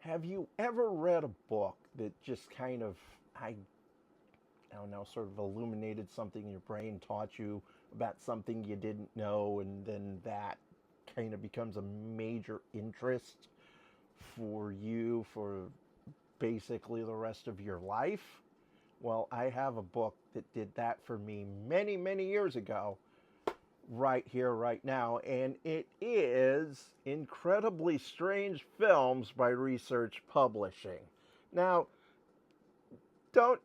Have you ever read a book that just kind of, I don't know, sort of illuminated something in your brain, taught you about something you didn't know, and then that kind of becomes a major interest for you for basically the rest of your life? Well, I have a book that did that for me many, many years ago, right here, right now, and it is Incredibly Strange Films by Research Publishing. Now, don't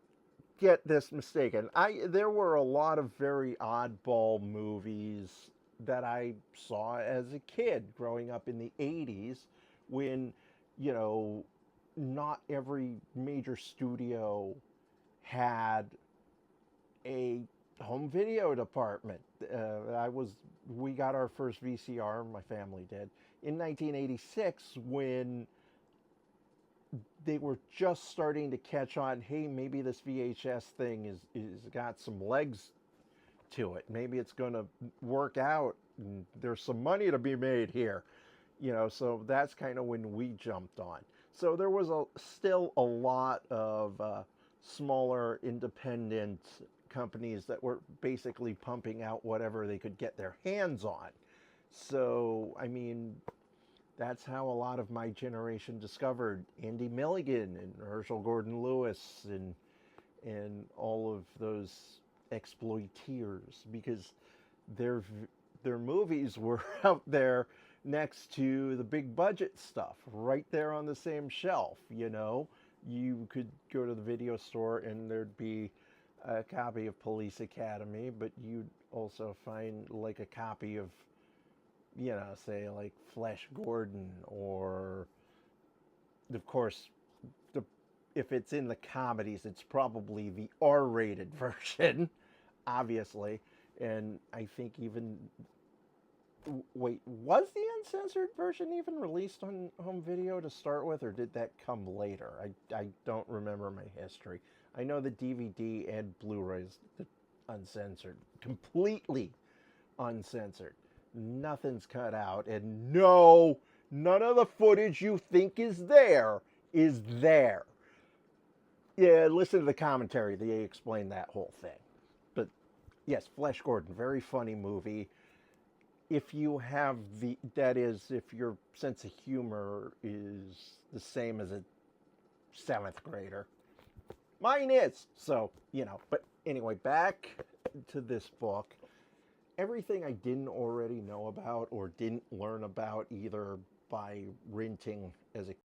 get this mistaken. There were a lot of very oddball movies that I saw as a kid growing up in the 80s when, you know, not every major studio had a home video department. We got our first VCR, my family did, in 1986 when they were just starting to catch on. Hey, maybe this VHS thing is got some legs to it. Maybe it's going to work out. And there's some money to be made here, So that's kind of when we jumped on. So there was still a lot of smaller independent companies that were basically pumping out whatever they could get their hands on. So I mean, that's how a lot of my generation discovered Andy Milligan and Herschel Gordon Lewis and all of those exploiteers, because their their movies were out there next to the big budget stuff, right there on the same shelf. You could go to the video store and there'd be a copy of Police Academy, but you'd also find like a copy of, say like Flash Gordon, or of course, the if it's in the comedies, it's probably the R-rated version, obviously. And I think even wait, was the uncensored version even released on home video to start with, or did that come later? I don't remember my history. I know the DVD and Blu-rays, the uncensored, completely uncensored. Nothing's cut out, and no, none of the footage you think is there is there. Yeah, listen to the commentary. They explain that whole thing. But yes, Flash Gordon, very funny movie. If you have that is, if your sense of humor is the same as a seventh grader. Mine is. So, but anyway, back to this book. Everything I didn't already know about or didn't learn about either by renting as a